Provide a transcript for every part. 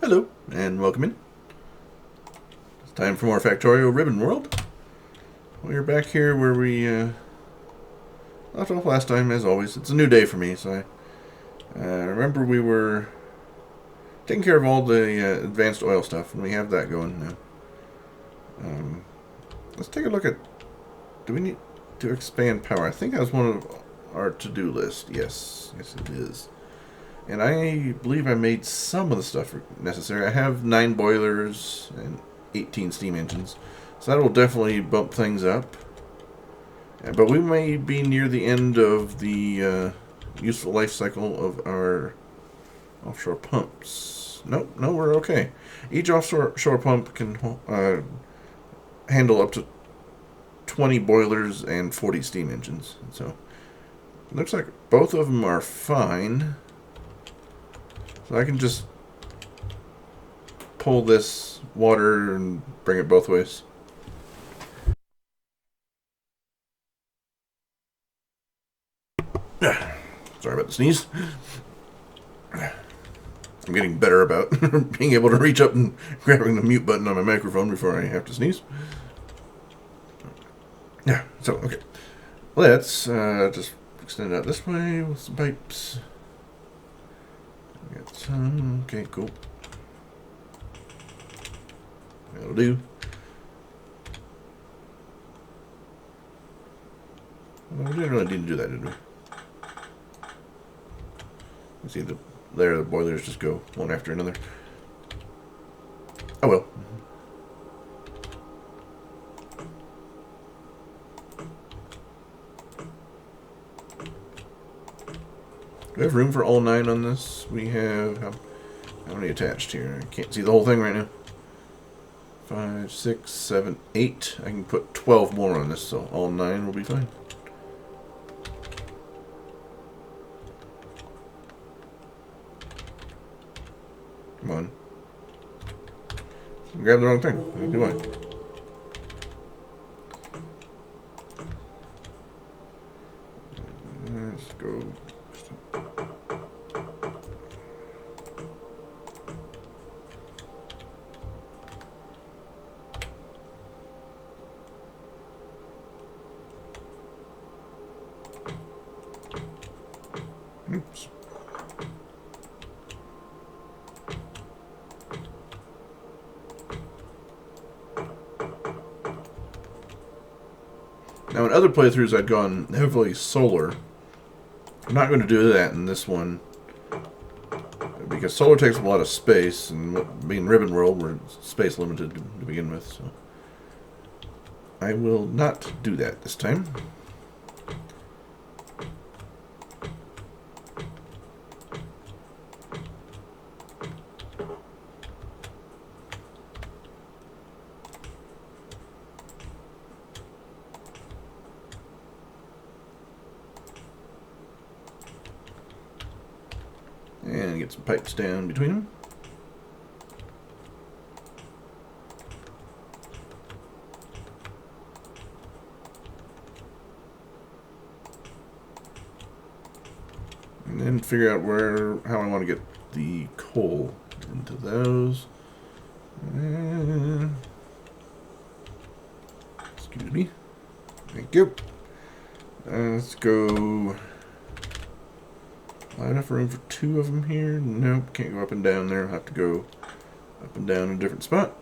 Hello, and welcome in. It's time for more Factorio Ribbon World. We're back here where we left off last time, as always. It's a new day for me, so I remember we were taking care of all the advanced oil stuff, and we have that going now. Let's take a look at... Do we need to expand power? I think that was one of our to-do list. Yes, it is. And I believe I made some of the stuff necessary. I have 9 boilers and 18 steam engines. So that will definitely bump things up. But we may be near the end of the useful life cycle of our offshore pumps. No, we're okay. Each offshore pump can handle up to 20 boilers and 40 steam engines. So it looks like both of them are fine. So I can just pull this water and bring it both ways. Sorry about the sneeze. I'm getting better about being able to reach up and grabbing the mute button on my microphone before I have to sneeze. Yeah, so, okay. Let's just extend out this way with some pipes. Got some. Okay, cool. That'll do. Well, we didn't really need to do that, did we? You see the boilers just go one after another. Oh well. Do we have room for all 9 on this? We have how many attached here? I can't see the whole thing right now. 5, 6, 7, 8. I can put 12 more on this, so all 9 will be fine. Come on. Grab the wrong thing. What do I? Let's go. Oops. Now, in other playthroughs, I'd gone heavily solar. I'm not going to do that in this one because solar takes a lot of space, and being Ribbon World, we're space limited to begin with. So I will not do that this time. And get some pipes down between them. And then figure out how I want to get the coal into those. Excuse me. Thank you. Let's go. Enough room for 2 of them here? Nope, can't go up and down there. I'll have to go up and down in a different spot.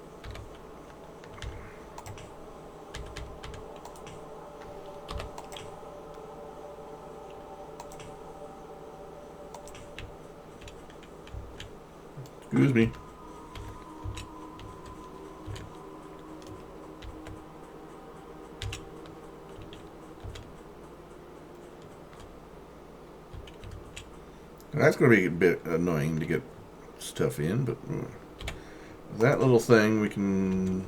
Excuse me. That's going to be a bit annoying to get stuff in, but that little thing we can...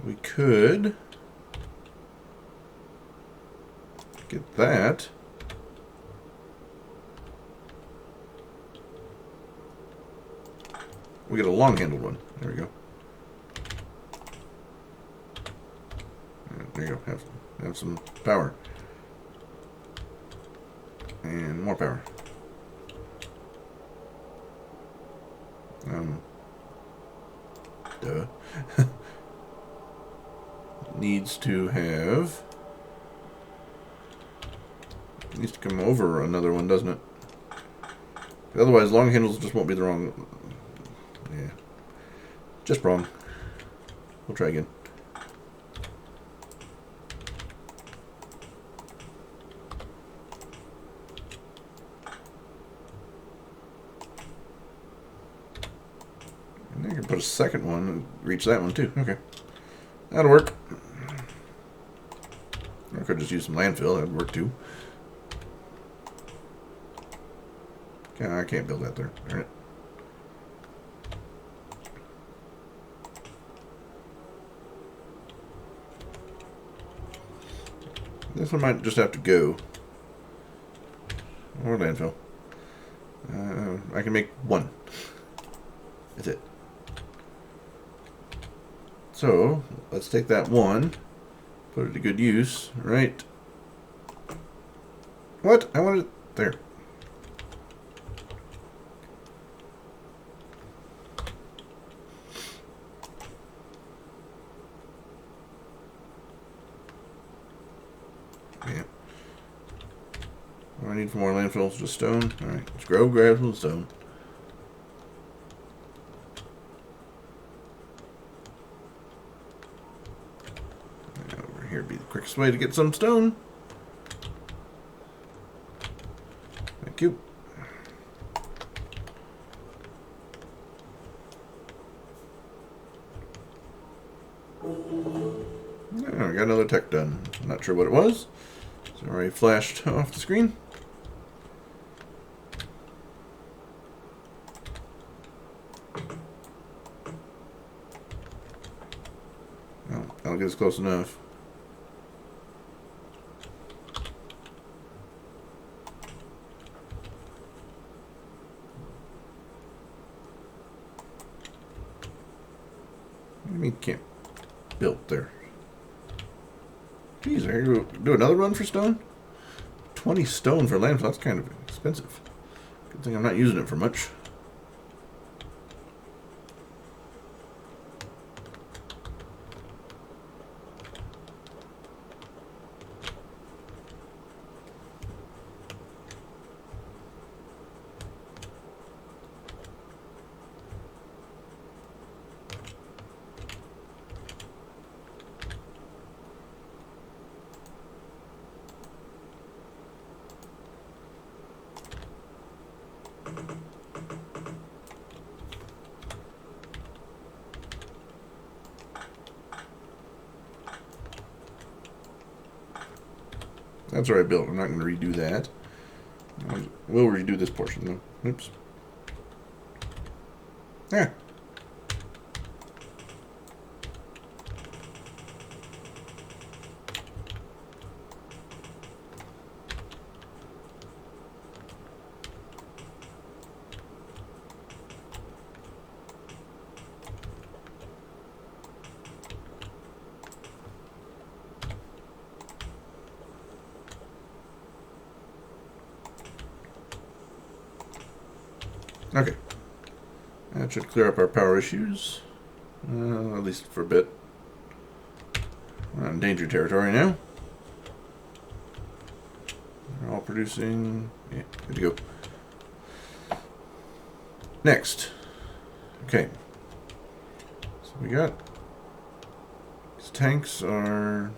We could get that. We get a long-handled one. There we go. there you go. Have some power. And more power. Duh. Needs to come over another one, doesn't it? Otherwise, long handles just won't be the wrong. Yeah. Just wrong. We'll try again. And I can put a second one and reach that one too. Okay. That'll work. I could just use some landfill. That'd work too. Okay, I can't build that there. Darn it. This one might just have to go. Or landfill. I can make one. That's it. So, let's take that one. Put it to good use. Right. What? I wanted it there. Yeah. What do I need for more landfills? Just stone. Alright, let's grab some stone. Over here would be the quickest way to get some stone. Thank you. I got another tech done. I'm not sure what it was. It's already flashed off the screen. Oh, that'll get us close enough. What do you mean can't build there? Geez, I do another run for stone? 20 stone for landfill, that's kind of expensive. Good thing I'm not using it for much. That's already built. I'm not going to redo that. We'll redo this portion though. Oops. Yeah. Okay. That should clear up our power issues. At least for a bit. We're on danger territory now. We're all producing. Yeah, good to go. Next. Okay. So we got. These tanks are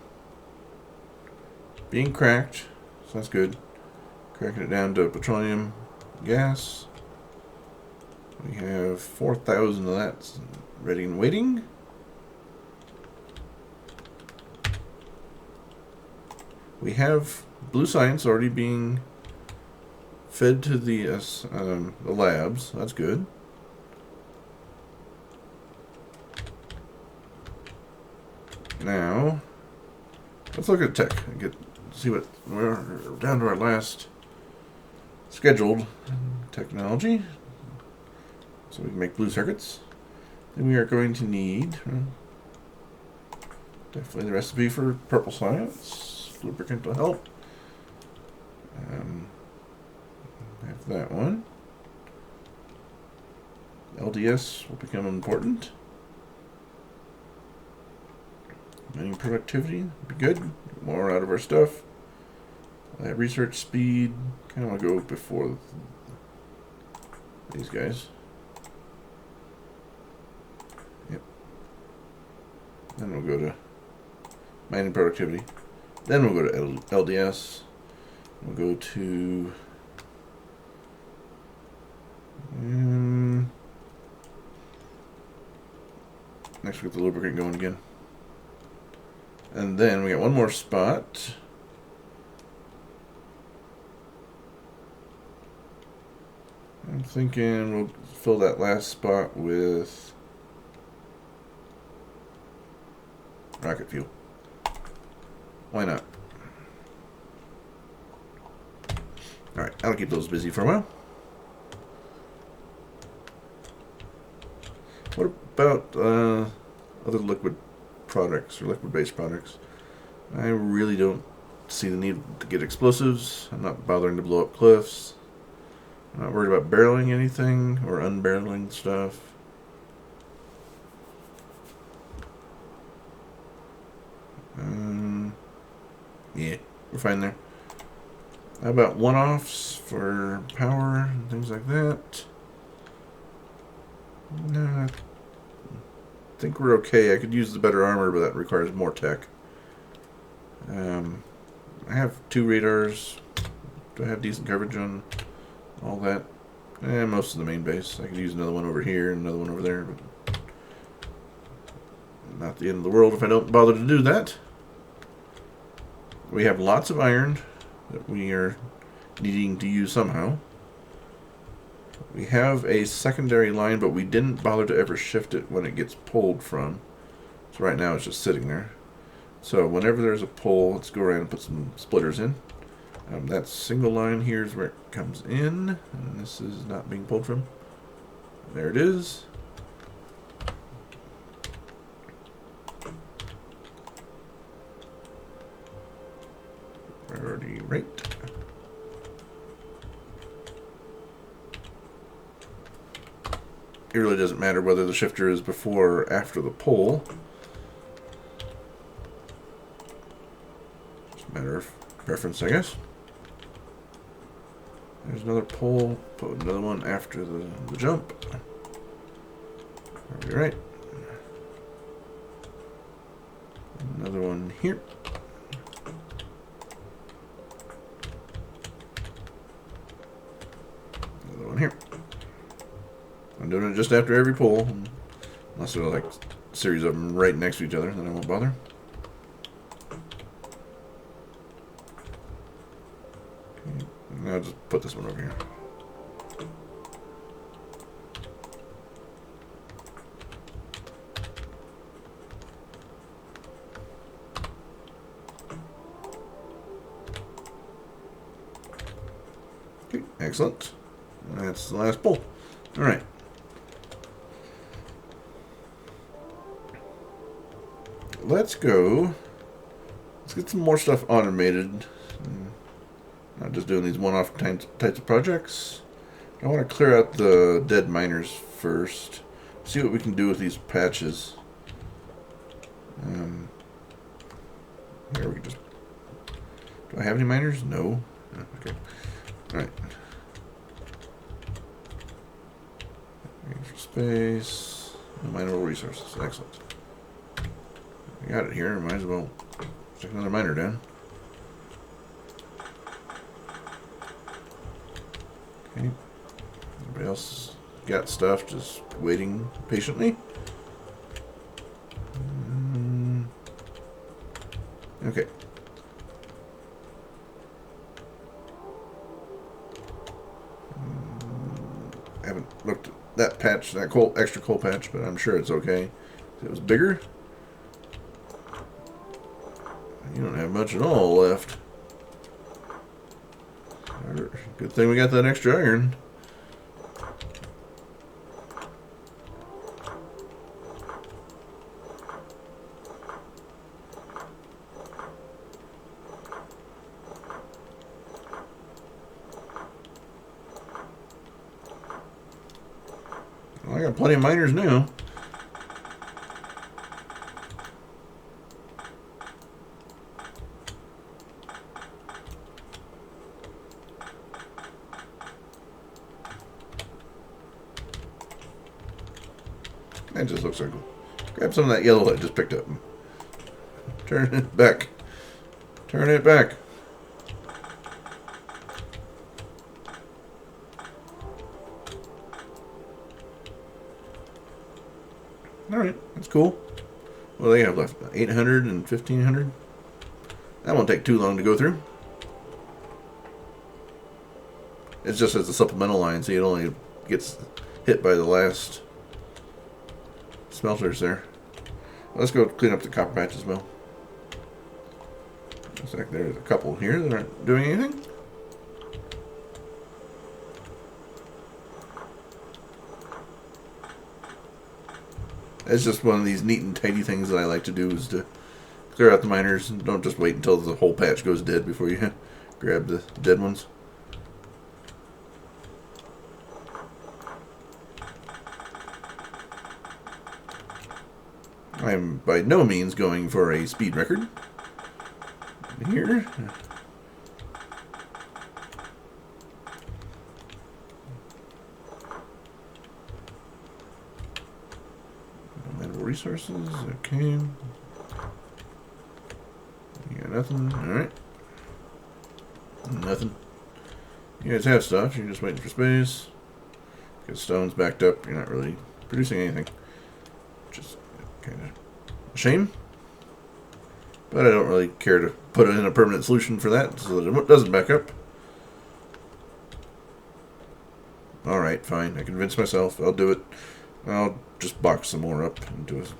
being cracked. So that's good. Cracking it down to petroleum gas. We have 4,000 of that ready and waiting. We have blue science already being fed to the labs. That's good. Now, let's look at tech and see what we're down to our last scheduled technology. So we can make blue circuits. Then we are going to need Definitely the recipe for purple science. Lubricant will help. Have that one. LDS will become important. Mining productivity would be good. More out of our stuff. Research speed. Kind of want to go before these guys. Yep. Then we'll go to mining productivity. Then we'll go to LDS. We'll go to next we get the lubricant going again. And then we got one more spot. I'm thinking we'll fill that last spot with rocket fuel. Why not? Alright, I'll keep those busy for a while. What about other liquid products or liquid-based products? I really don't see the need to get explosives. I'm not bothering to blow up cliffs. I'm not worried about barreling anything or unbarreling stuff. Yeah, we're fine there. How about one-offs for power and things like that? No, I think we're okay. I could use the better armor, but that requires more tech. I have 2 radars. Do I have decent coverage on all that? Most of the main base. I could use another one over here and another one over there, but not the end of the world if I don't bother to do that. We have lots of iron that we are needing to use somehow. We have a secondary line, but we didn't bother to ever shift it when it gets pulled from. So right now it's just sitting there. So whenever there's a pull, let's go around and put some splitters in. That single line here is where it comes in, and this is not being pulled from. There it is. Priority rate. It really doesn't matter whether the shifter is before or after the pull. It's a matter of preference, I guess. There's another pull. Put another one after the jump. Are we right? Another one here. Another one here. I'm doing it just after every pull, unless they're like a series of them right next to each other, then I won't bother. Okay. I'll just put this one over here. Okay, excellent. That's the last pull. All right. Let's go. Let's get some more stuff automated. Not just doing these one-off types of projects. I want to clear out the dead miners first. See what we can do with these patches. Here we can just. Do I have any miners? No. Oh, okay. All right. Extra space. Mineral resources. Excellent. I got it here. Might as well stick another miner down. Okay. Everybody else got stuff, just waiting patiently. Okay. I haven't looked at that patch, that extra coal patch, but I'm sure it's okay. It was bigger. You don't have much at all left. Good thing we got that extra iron. I got plenty of miners now. That just looks like... Grab some of that yellow I just picked up. Turn it back. Turn it back. Alright, that's cool. What do they have left? 800 and 1500? That won't take too long to go through. It's just as a supplemental line, so it only gets hit by the last smelters there. Let's go clean up the copper patch as well. Looks like there's a couple here that aren't doing anything. It's just one of these neat and tidy things that I like to do, is to clear out the miners and don't just wait until the whole patch goes dead before you grab the dead ones. I'm by no means going for a speed record here. Medical resources, okay. You got nothing? Alright. Nothing. You guys have stuff, you're just waiting for space. Get stones backed up, you're not really producing anything. Just kind of a shame. But I don't really care to put in a permanent solution for that so that it doesn't back up. Alright, fine. I convinced myself. I'll do it. I'll just box some more up and do it.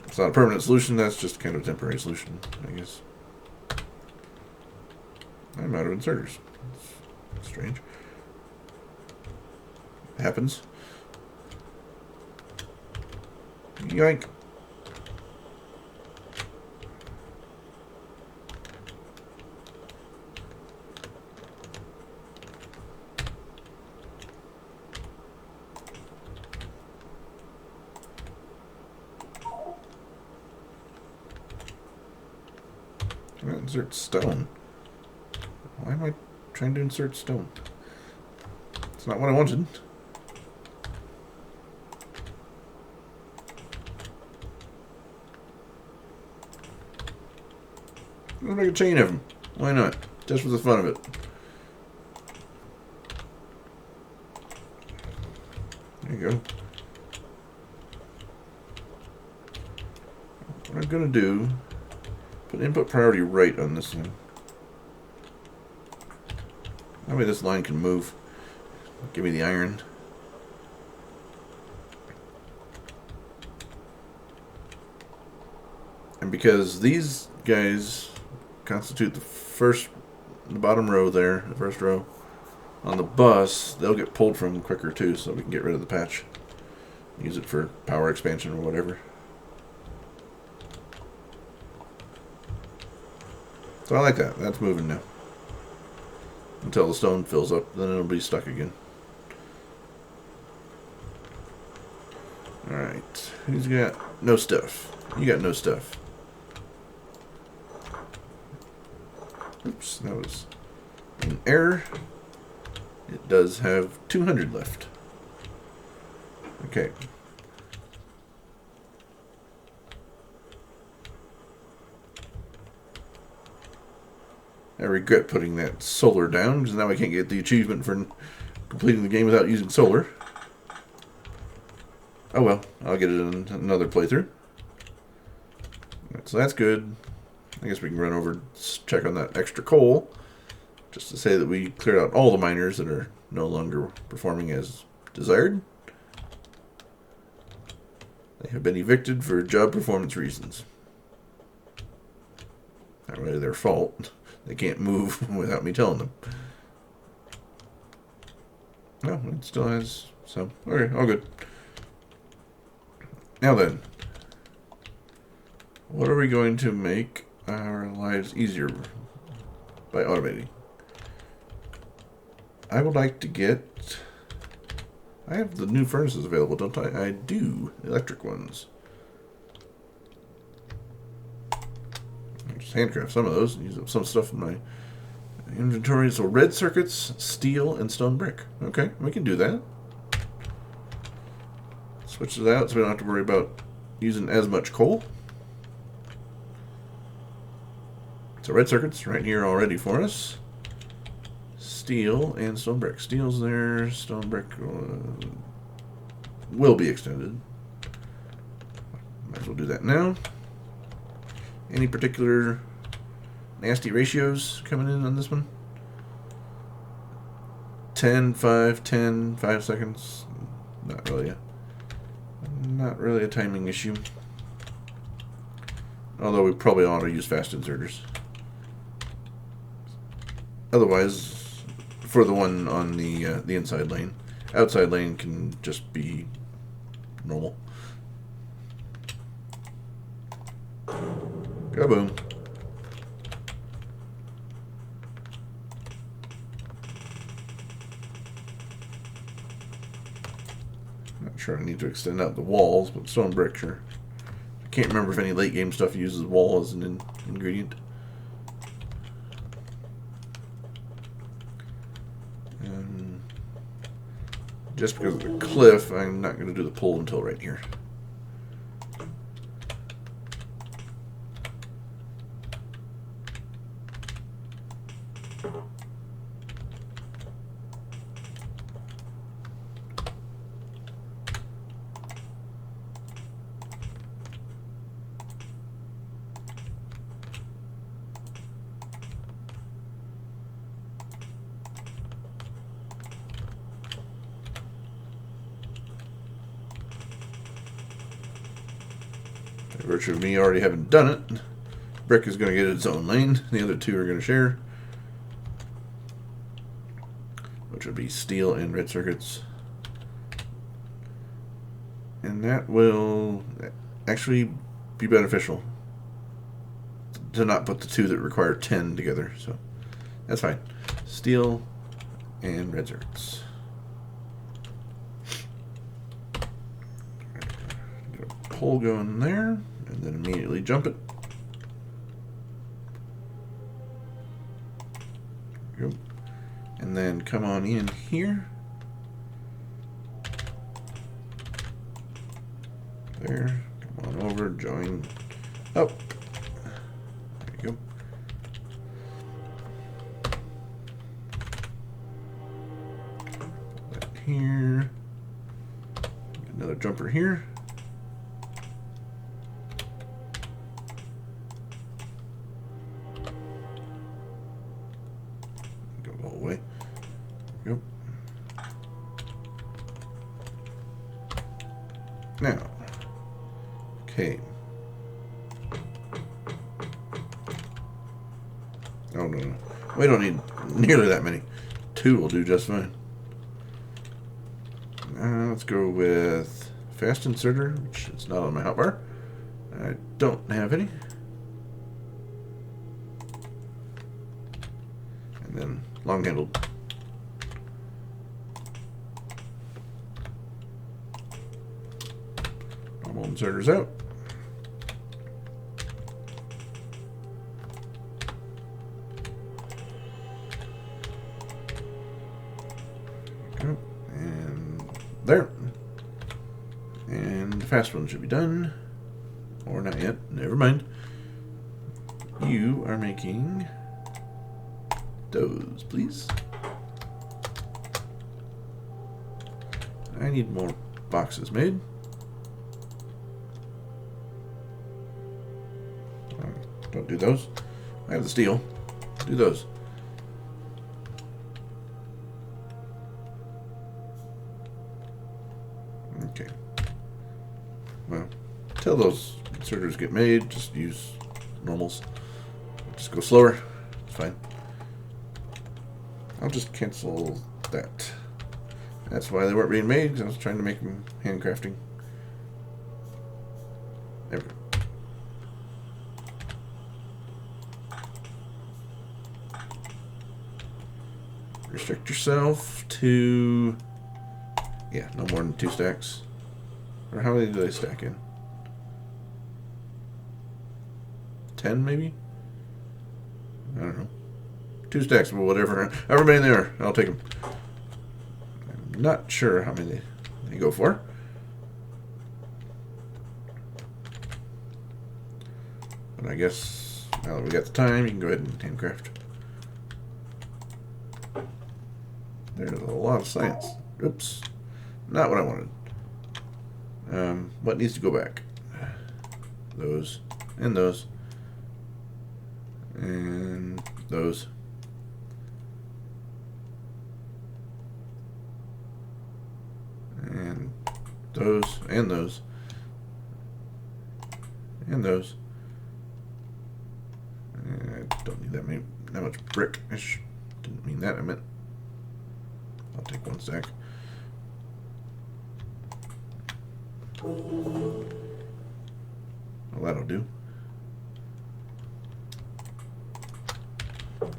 It's not a permanent solution, that's just kind of a temporary solution, I guess. I'm out of inserters. That's strange. It happens. Yoink. Insert stone. Why am I trying to insert stone? It's not what I wanted. Let's make a chain of them. Why not? Just for the fun of it. There you go. What I'm going to do, put input priority right on this one. That way this line can move. Give me the iron. And because these guys constitute the bottom row there, the first row on the bus, they'll get pulled from quicker too, so we can get rid of the patch. Use it for power expansion or whatever. So I like that. That's moving now. Until the stone fills up, then it'll be stuck again. Alright. Who's got no stuff? You got no stuff. Oops, that was an error. It does have 200 left. Okay. I regret putting that solar down, because now I can't get the achievement for completing the game without using solar. Oh well, I'll get it in another playthrough. So that's good. I guess we can run over and check on that extra coal, just to say that we cleared out all the miners that are no longer performing as desired. They have been evicted for job performance reasons. Not really their fault. They can't move without me telling them. No, it still has some. Okay, all good. Now then, what are we going to make our lives easier by automating? I would like to get I have the new furnaces available, don't I? I do. Electric ones. I'll just handcraft some of those and use up some stuff in my inventory. So red circuits, steel, and stone brick. Okay, we can do that. Switch it out so we don't have to worry about using as much coal. So red circuits right here already for us. Steel and stone brick. Steel's there. Stone brick will be extended. Might as well do that now. Any particular nasty ratios coming in on this one? 10, 5, 10, 5 seconds. Not really a timing issue. Although we probably ought to use fast inserters. Otherwise, for the one on the inside lane, outside lane can just be normal. Kaboom. Not sure I need to extend out the walls, but stone brick, sure. I can't remember if any late game stuff uses wall as an ingredient. Just because of the cliff, I'm not going to do the pull until right here. By virtue of me already having done it, brick is going to get its own lane. The other two are going to share, which would be steel and red circuits. And that will actually be beneficial to not put the two that require 10 together. So that's fine. Steel and red circuits. Get a pole going there, and then immediately jump it. There we go. And then come on in here. There. Come on over, join up. There you go. That here. Another jumper here. Go all the way. There we go. Now. Okay. Oh, no. We don't need nearly that many. 2 will do just fine. Let's go with fast inserter, which is not on my hotbar. I don't have any. And then long-handled. Normal inserters out. There. And the fast one should be done. Or not yet. Never mind. You are making those, please. I need more boxes made. Don't do those. I have the steel. Do those. Okay. Well, till those inserters get made, just use normals. Just go slower. It's fine. I'll just cancel that. That's why they weren't being made, because I was trying to make them handcrafting. There we go. Restrict yourself to Yeah, no more than 2 stacks. Or how many do they stack in? 10 maybe? I don't know. 2 stacks, but whatever. However many there are, I'll take them. I'm not sure how many they go for. But I guess now that we got the time, you can go ahead and handcraft. There's a lot of science. Oops. Not what I wanted. What needs to go back? Those. And those. And those. And those. And those. And those. And I don't need that much brick. I didn't mean that. I meant I'll take 1 stack. Well, that'll do. I'll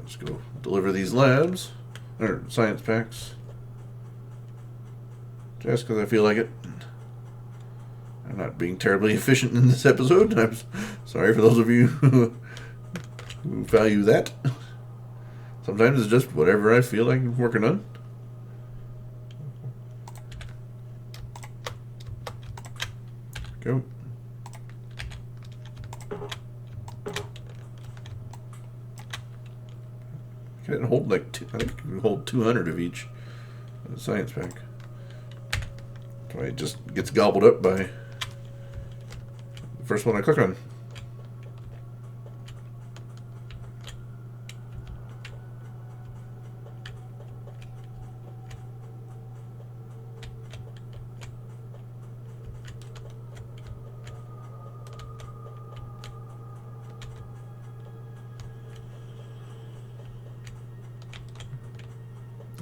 just go deliver these labs, or science packs, just because I feel like it. I'm not being terribly efficient in this episode. I'm sorry for those of you who value that. Sometimes it's just whatever I feel like working on. Go. I can hold like I think I can hold 200 of each science pack. That's why it just gets gobbled up by the first one I click on.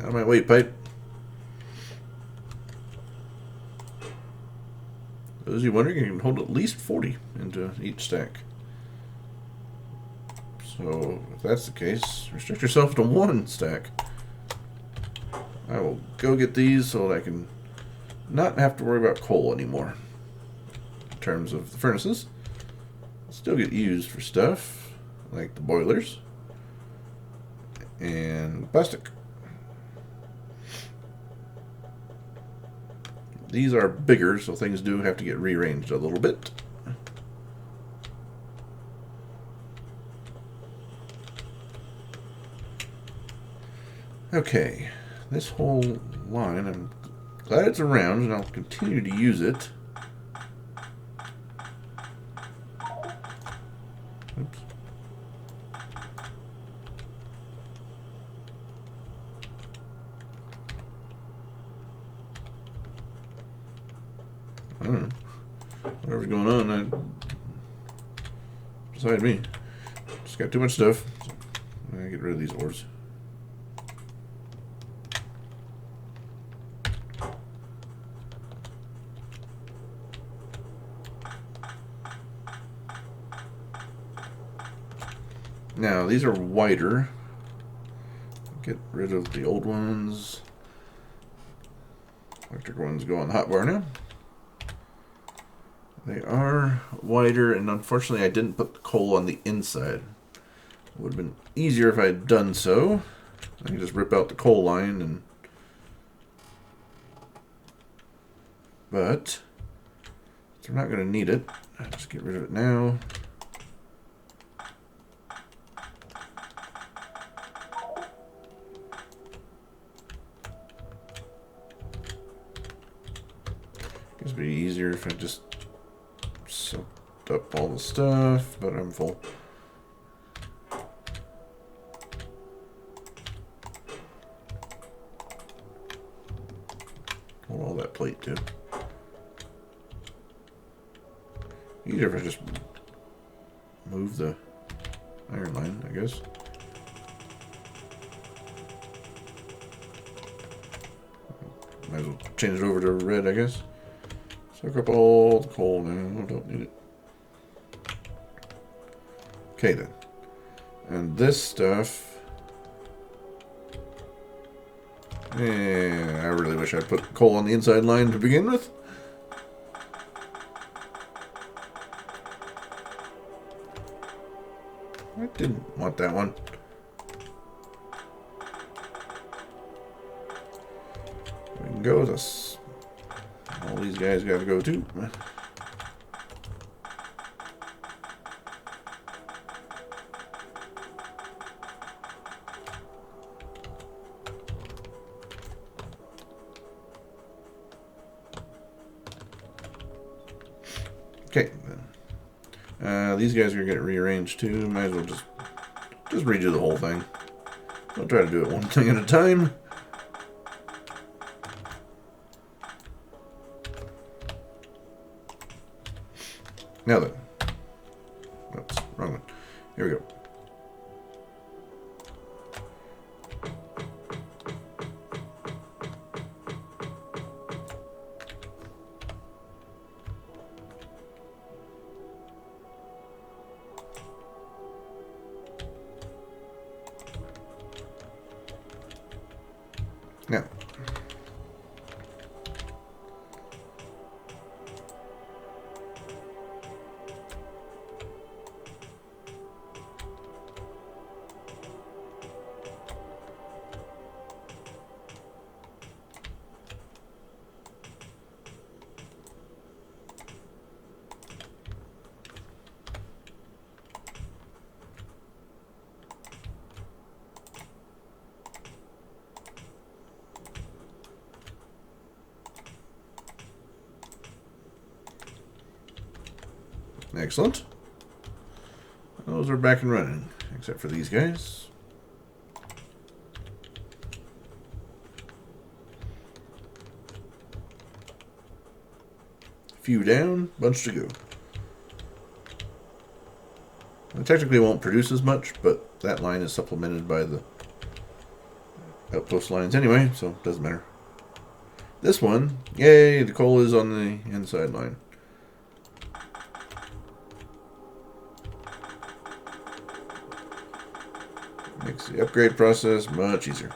Out of my weight pipe. Those of you wondering, you can hold at least 40 into each stack. So, if that's the case, restrict yourself to 1 stack. I will go get these so that I can not have to worry about coal anymore. In terms of the furnaces, still get used for stuff like the boilers and plastic. These are bigger, so things do have to get rearranged a little bit. Okay, this whole line, I'm glad it's around, and I'll continue to use it. Oops. I don't know. Whatever's going on, beside me. Just got too much stuff. So I'm gonna get rid of these ores. Now, these are wider. Get rid of the old ones. Electric ones go on the hotbar now. They are wider, and unfortunately I didn't put the coal on the inside. It would have been easier if I had done so. I can just rip out the coal line and... But, we're not going to need it. I'll just get rid of it now. Guess it'd be easier if I just soaked up all the stuff, but I'm full. Hold all that plate too. Easier if I just move the iron line, I guess. Might as well change it over to red, I guess. Soak up all the coal now. Don't need it. Okay then. And this stuff Yeah, I really wish I'd put coal on the inside line to begin with. I didn't want that one. We can go with us. All these guys gotta go too. Okay. These guys are gonna get rearranged too. Might as well just redo the whole thing. I'll try to do it one thing at a time. Now then. Oops, wrong one. Here we go. Now. Excellent. Those are back and running, except for these guys. Few down, bunch to go. It technically won't produce as much, but that line is supplemented by the outpost lines anyway, so it doesn't matter. This one, yay, the coal is on the inside line. Makes the upgrade process much easier.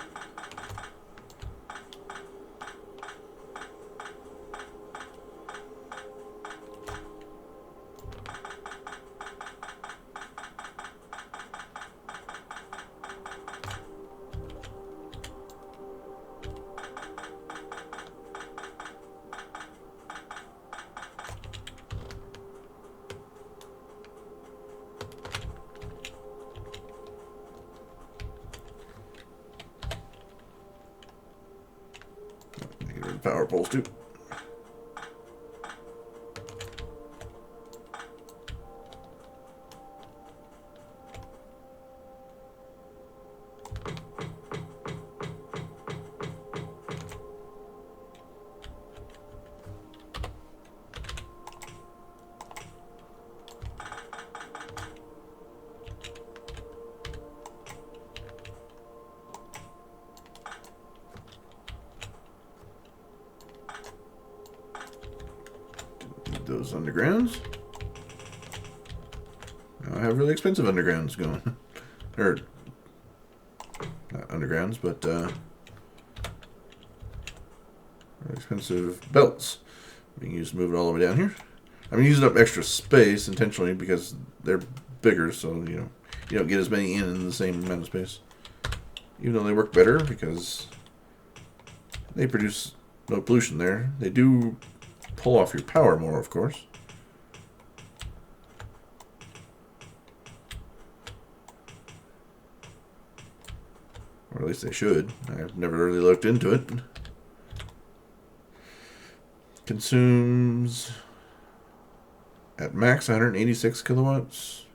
Power poles too. Those undergrounds. Now I have really expensive undergrounds going. Or, not undergrounds, but really expensive belts being used to move it all the way down here. I'm using up extra space intentionally because they're bigger, so you don't get as many in the same amount of space. Even though they work better because they produce no pollution there. They do pull off your power more, of course. Or at least they should. I've never really looked into it. Consumes at max 186 kilowatts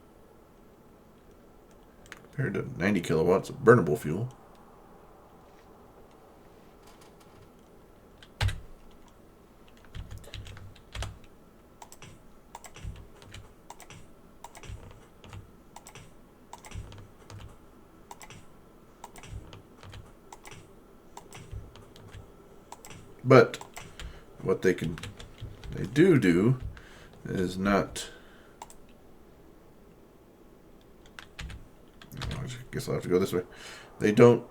compared to 90 kilowatts of burnable fuel. But what they do is not. I guess I'll have to go this way. They don't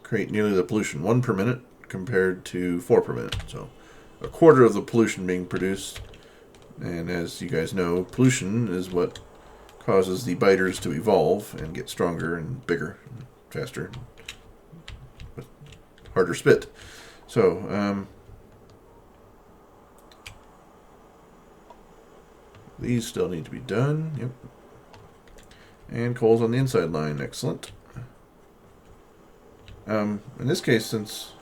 create nearly the pollution, 1 per minute compared to 4 per minute. So a quarter of the pollution being produced. And as you guys know, pollution is what causes the biters to evolve and get stronger and bigger and faster with harder spit. So these still need to be done. Yep. And coal's on the inside line. Excellent. In this case, since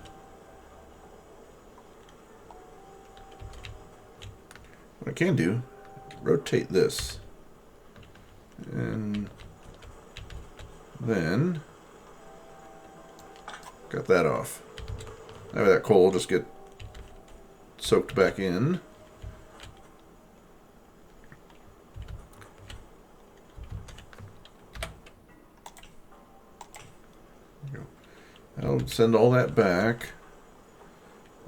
what I can do, rotate this. And then got that off. That way that coal will just get soaked back in. I'll send all that back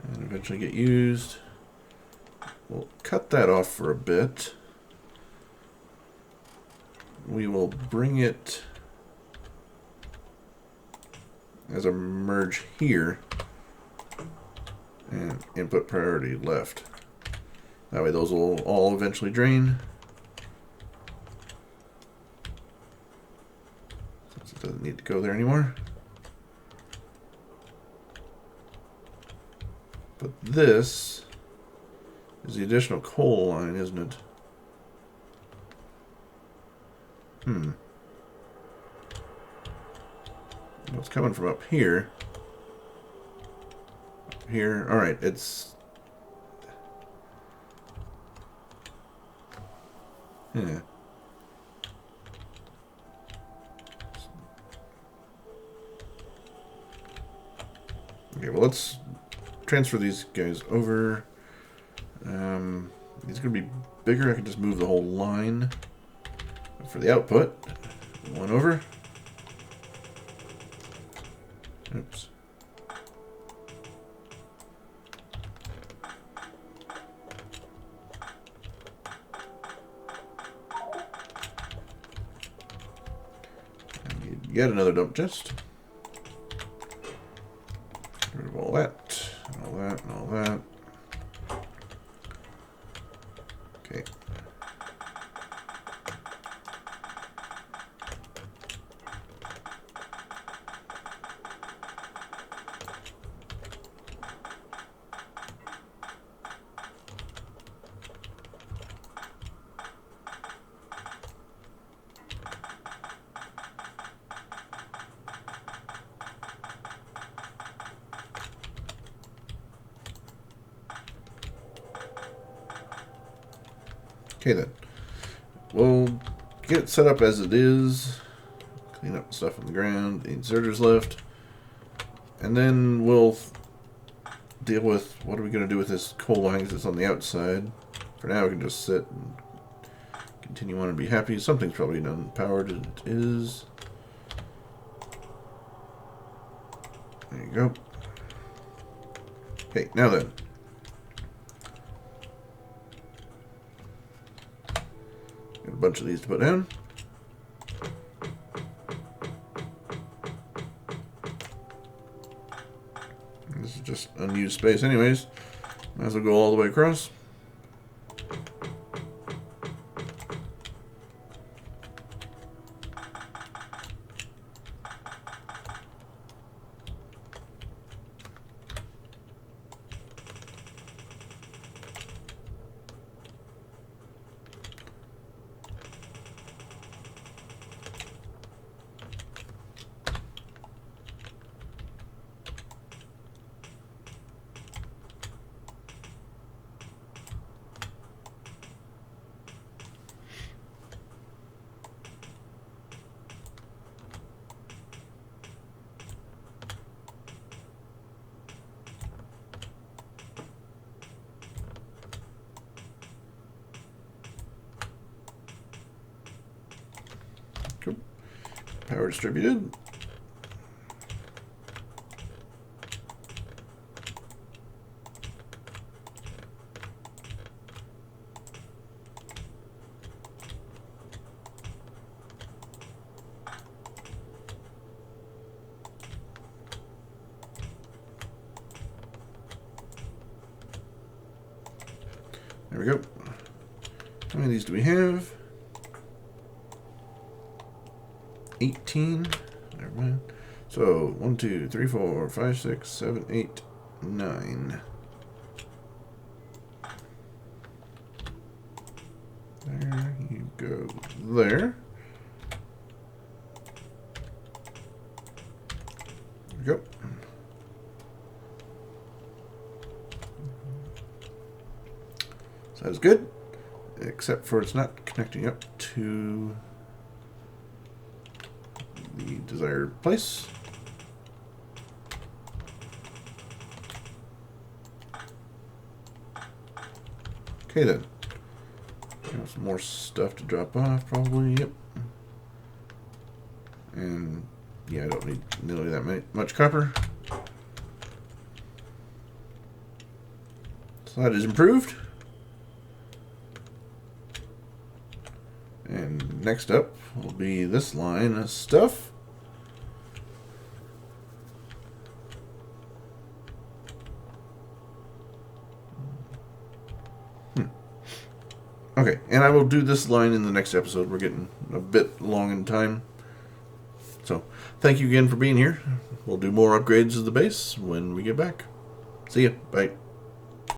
and eventually get used. We'll cut that off for a bit. We will bring it as a merge here and input priority left. That way those will all eventually drain. Since it doesn't need to go there anymore. But this is the additional coal line, isn't it? Well, it's coming from up here. Up here. Alright, it's... Yeah. Okay, well, let's transfer these guys over. These are going to be bigger. I can just move the whole line. For the output, one over. Oops. I need yet another dump chest. Get rid of all that, and all that, and all that. Okay. Okay then. We'll get it set up as it is. Clean up the stuff on the ground. The inserters left. And then we'll deal with what are we going to do with this coal line that's on the outside. For now we can just sit and continue on and be happy. Something's probably unpowered. It is. There you go. Okay, now then. Got a bunch of these to put down. This is just unused space anyways. Might as well go all the way across. Cool. Power distributed. many of these do we have? 18. Never mind. So 1, 2, 3, 4, 5, 6, 7, 8, 9. There you go. There. There we go. So that's good, except for it's not connecting up to the desired place. Okay then. Some more stuff to drop off, probably. Yep. And yeah, I don't need nearly that much copper. So that is improved. And next up will be this line of stuff. Okay, and I will do this line in the next episode. We're getting a bit long in time. So, thank you again for being here. We'll do more upgrades of the base when we get back. See ya. Bye.